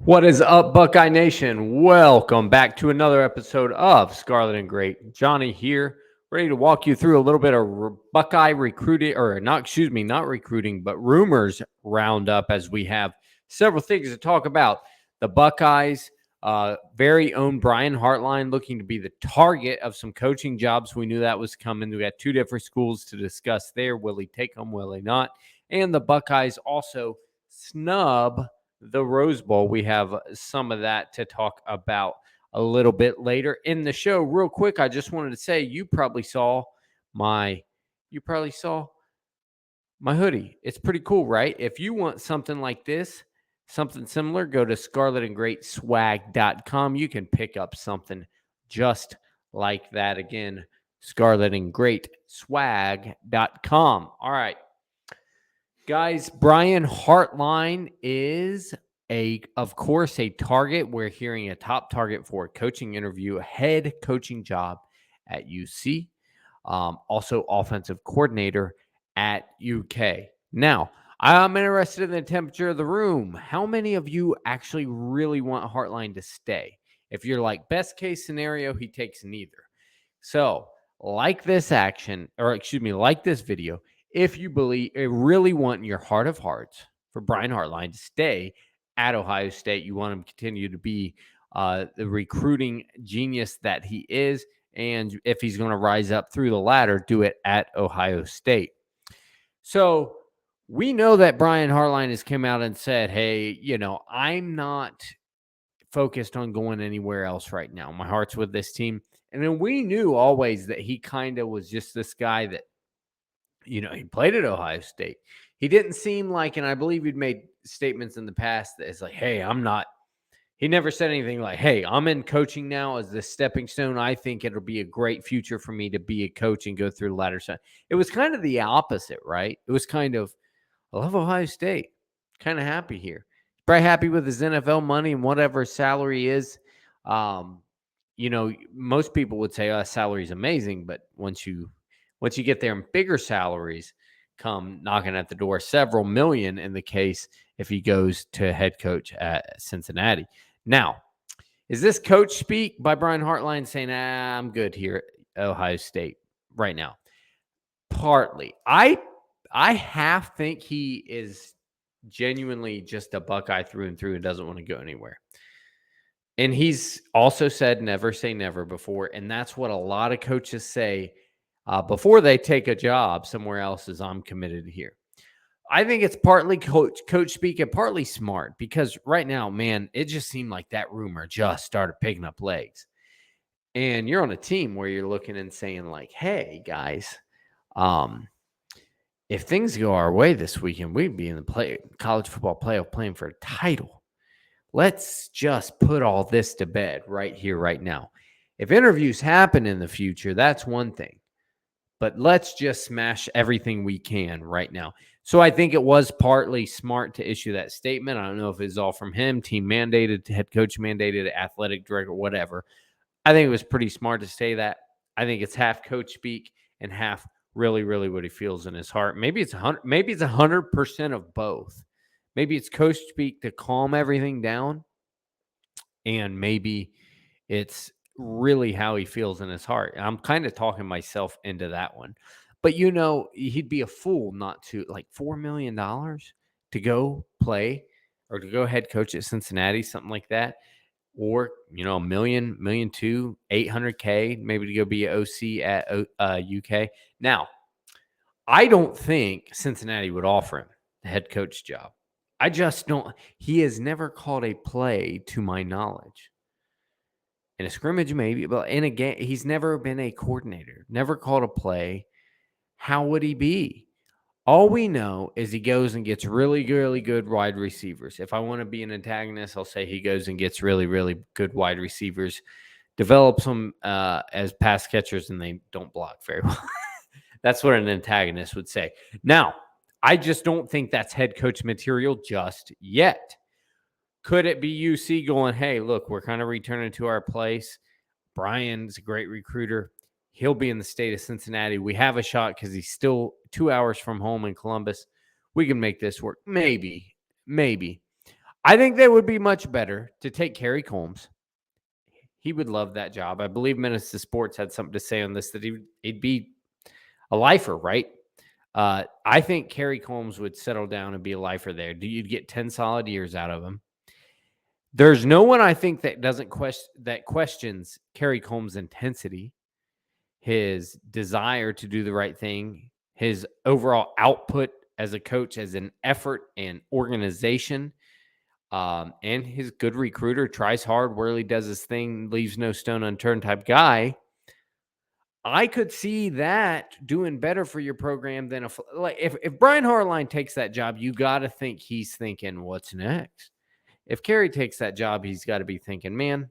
What is up, Buckeye Nation? Welcome back to another episode of Scarlet and Great. Johnny here, ready to walk you through a little bit of Buckeye recruiting, or not recruiting, but rumors roundup as we have several things to talk about. The Buckeyes' very own Brian Hartline looking to be the target of some coaching jobs. We knew that was coming. We got two different schools to discuss there. Will he take them? Will he not? And the Buckeyes also snub the Rose Bowl. We have some of that to talk about a little bit later in the show. Real quick, I just wanted to say you probably saw my hoodie. It's pretty cool, right? If you want something like this, something similar, go to scarletandgreatswag.com. You can pick up something just like that. Again, scarletandgreatswag.com. All right. Guys, Brian Hartline is of course, a target. We're hearing a top target for a coaching interview, a head coaching job at UC, also offensive coordinator at UK. Now, I'm interested in the temperature of the room. How many of you actually really want Hartline to stay? If you're like best case scenario, he takes neither. So, like this video. If you really want in your heart of hearts for Brian Hartline to stay at Ohio State, you want him to continue to be the recruiting genius that he is, and if he's going to rise up through the ladder, do it at Ohio State. So we know that Brian Hartline has come out and said, hey, I'm not focused on going anywhere else right now. My heart's with this team. And then we knew always that he kind of was just this guy that, he played at Ohio State. He didn't seem like, and I believe he'd made statements in the past that it's like, hey, he never said anything like, hey, I'm in coaching now as the stepping stone. I think it'll be a great future for me to be a coach and go through the ladder side. It was kind of the opposite, right? It was kind of, I love Ohio State. Kind of happy here. Probably happy with his NFL money and whatever his salary is. Most people would say, salary is amazing, but once you get there and bigger salaries come knocking at the door, several million in the case if he goes to head coach at Cincinnati. Now, is this coach speak by Brian Hartline saying, I'm good here at Ohio State right now? Partly. I half think he is genuinely just a Buckeye through and through and doesn't want to go anywhere. And he's also said never say never before, and that's what a lot of coaches say before they take a job somewhere else is I'm committed here. I think it's partly coach speak and partly smart because right now, man, it just seemed like that rumor just started picking up legs. And you're on a team where you're looking and saying like, hey, guys, if things go our way this weekend, we'd be in the college football playoff playing for a title. Let's just put all this to bed right here, right now. If interviews happen in the future, that's one thing. But let's just smash everything we can right now. So I think it was partly smart to issue that statement. I don't know if it's all from him, team mandated, head coach mandated, athletic director, whatever. I think it was pretty smart to say that. I think it's half coach speak and half really, really what he feels in his heart. Maybe it's 100% of both. Maybe it's coach speak to calm everything down, and maybe it's really how he feels in his heart. I'm kind of talking myself into that one. But, he'd be a fool not to, like, $4 million to go play or to go head coach at Cincinnati, something like that. Or, $1 million, $1.2 million, $800K, maybe to go be an OC at UK. Now, I don't think Cincinnati would offer him the head coach job. I just don't. He has never called a play to my knowledge. In a scrimmage, maybe, but in a game, he's never been a coordinator, never called a play. How would he be? All we know is he goes and gets really, really good wide receivers. If I want to be an antagonist, I'll say he goes and gets really, really good wide receivers, develops them as pass catchers, and they don't block very well. That's what an antagonist would say. Now, I just don't think that's head coach material just yet. Could it be UC going, hey, look, we're kind of returning to our place. Brian's a great recruiter. He'll be in the state of Cincinnati. We have a shot because he's still 2 hours from home in Columbus. We can make this work. Maybe. I think they would be much better to take Kerry Combs. He would love that job. I believe Minnesota Sports had something to say on this, that he'd be a lifer, right? I think Kerry Combs would settle down and be a lifer there. You'd get 10 solid years out of him. There's no one I think that questions Kerry Combs' intensity, his desire to do the right thing, his overall output as a coach, as an effort and organization, and his good recruiter, tries hard, really does his thing, leaves no stone unturned type guy. I could see that doing better for your program than if Brian Hartline takes that job, you got to think he's thinking, what's next? If Kerry takes that job, he's got to be thinking, man,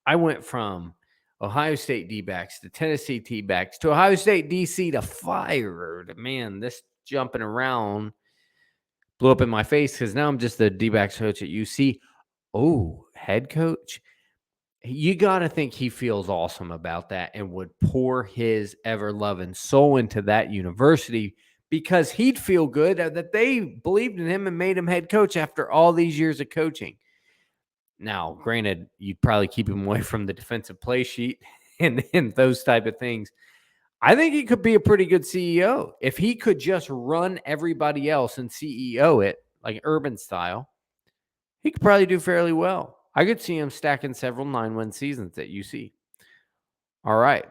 I went from Ohio State D-backs to Tennessee T-backs to Ohio State DC to fired. Man, this jumping around blew up in my face because now I'm just the D-backs coach at UC. Oh, head coach? You got to think he feels awesome about that and would pour his ever-loving soul into that university because he'd feel good that they believed in him and made him head coach after all these years of coaching. Now, granted, you'd probably keep him away from the defensive play sheet and those type of things. I think he could be a pretty good CEO. If he could just run everybody else and CEO it, like Urban style, he could probably do fairly well. I could see him stacking several 9-win seasons at UC. All right.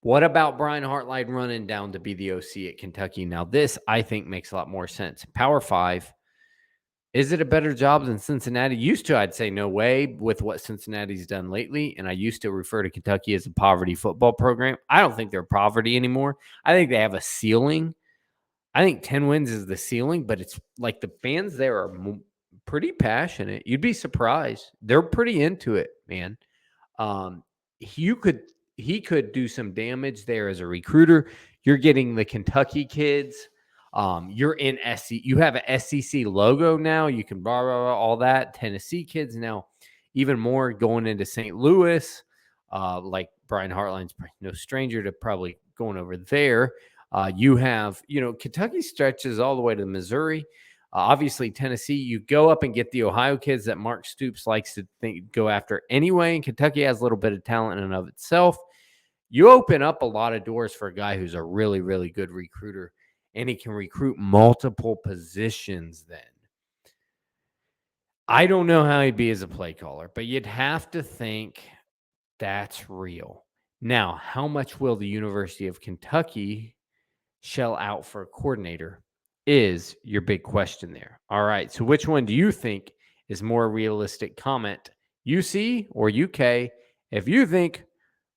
What about Brian Hartline running down to be the OC at Kentucky? Now, this, I think, makes a lot more sense. Power 5. Is it a better job than Cincinnati? Used to, I'd say no way with what Cincinnati's done lately. And I used to refer to Kentucky as a poverty football program. I don't think they're poverty anymore. I think they have a ceiling. I think 10 wins is the ceiling, but it's like the fans there are pretty passionate. You'd be surprised. They're pretty into it, man. He could do some damage there as a recruiter. You're getting the Kentucky kids. You're in SEC. You have an SEC logo now. You can blah, blah, blah, all that. Tennessee kids now, even more going into St. Louis. Like Brian Hartline's no stranger to probably going over there. You have, Kentucky stretches all the way to Missouri. Obviously, Tennessee, you go up and get the Ohio kids that Mark Stoops likes to go after anyway. And Kentucky has a little bit of talent in and of itself. You open up a lot of doors for a guy who's a really, really good recruiter, and he can recruit multiple positions then. I don't know how he'd be as a play caller, but you'd have to think that's real. Now, how much will the University of Kentucky shell out for a coordinator is your big question there. All right, so which one do you think is more realistic? Comment UC or UK if you think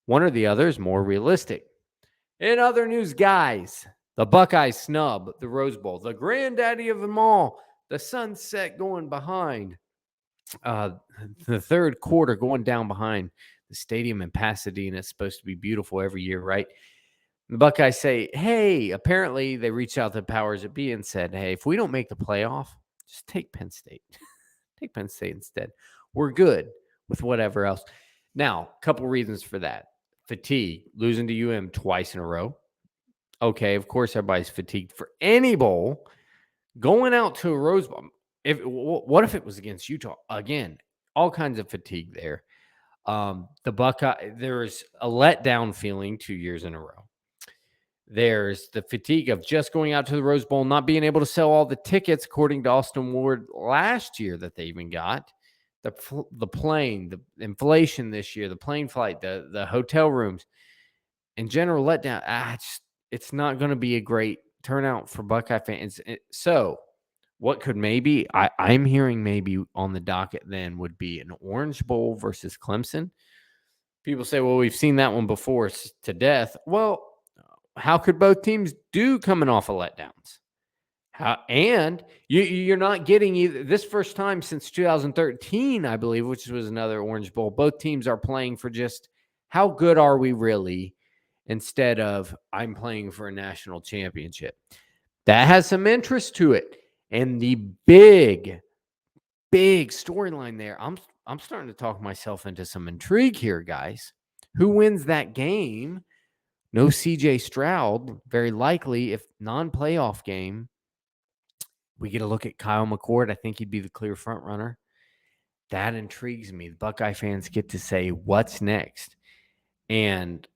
one or the other is more realistic. In other news, guys, the Buckeyes snub the Rose Bowl, the granddaddy of them all, the sunset going behind, the third quarter going down behind the stadium in Pasadena. It's supposed to be beautiful every year, right? The Buckeyes say, hey, apparently they reached out to the powers that be and said, hey, if we don't make the playoff, just take Penn State. Take Penn State instead. We're good with whatever else. Now, a couple reasons for that. Fatigue, losing to UM twice in a row. Okay, of course, everybody's fatigued for any bowl. Going out to a Rose Bowl, what if it was against Utah? Again, all kinds of fatigue there. The Buckeye, there's a letdown feeling 2 years in a row. There's the fatigue of just going out to the Rose Bowl, not being able to sell all the tickets, according to Austin Ward last year that they even got. The plane, the inflation this year, the plane flight, the hotel rooms, in general letdown. It's not going to be a great turnout for Buckeye fans. So what could maybe, I'm hearing maybe on the docket then would be an Orange Bowl versus Clemson. People say, well, we've seen that one before to death. Well, how could both teams do coming off of letdowns? And you're not getting either this first time since 2013, I believe, which was another Orange Bowl. Both teams are playing for just how good are we really, instead of I'm playing for a national championship. That has some interest to it. And the big storyline there, I'm starting to talk myself into some intrigue here, guys. Who wins that game? No CJ Stroud, very likely, if non-playoff game. We get a look at Kyle McCord. I think he'd be the clear front runner. That intrigues me. The Buckeye fans get to say, what's next? And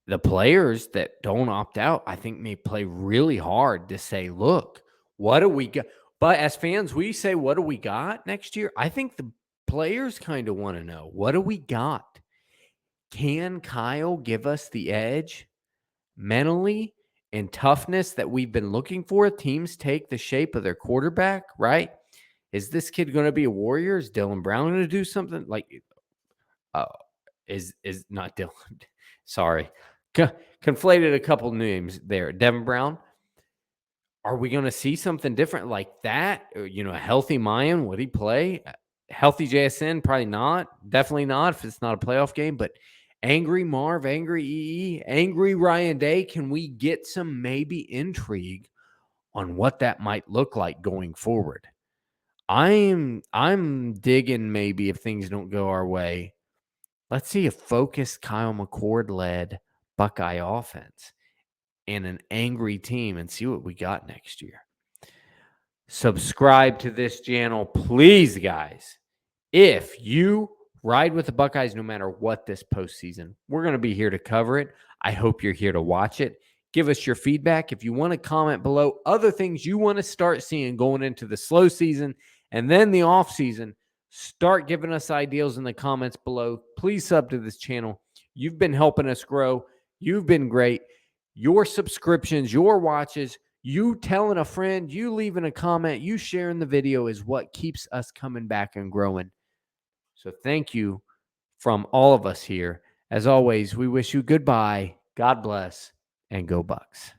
the players that don't opt out, I think may play really hard to say, look, what do we got? But as fans, we say, what do we got next year? I think the players kind of want to know, what do we got? Can Kyle give us the edge mentally and toughness that we've been looking for? Teams take the shape of their quarterback, right? Is this kid going to be a warrior? Is Dylan Brown going to do something like? Is not Dylan? Sorry, conflated a couple names there. Devin Brown. Are we going to see something different like that? Or, a healthy Mayan, would he play? Healthy JSN, probably not. Definitely not if it's not a playoff game. But angry Marv, angry EE, angry Ryan Day. Can we get some maybe intrigue on what that might look like going forward? I'm digging maybe if things don't go our way. Let's see a focused Kyle McCord-led Buckeye offense and an angry team and see what we got next year. Subscribe to this channel, please, guys. If you ride with the Buckeyes no matter what this postseason, we're going to be here to cover it. I hope you're here to watch it. Give us your feedback. If you want to comment below other things you want to start seeing going into the slow season and then the off season, start giving us ideas in the comments below. Please sub to this channel. You've been helping us grow. You've been great. Your subscriptions, your watches, you telling a friend, you leaving a comment, you sharing the video is what keeps us coming back and growing. So thank you from all of us here. As always, we wish you goodbye, God bless, and go Bucks.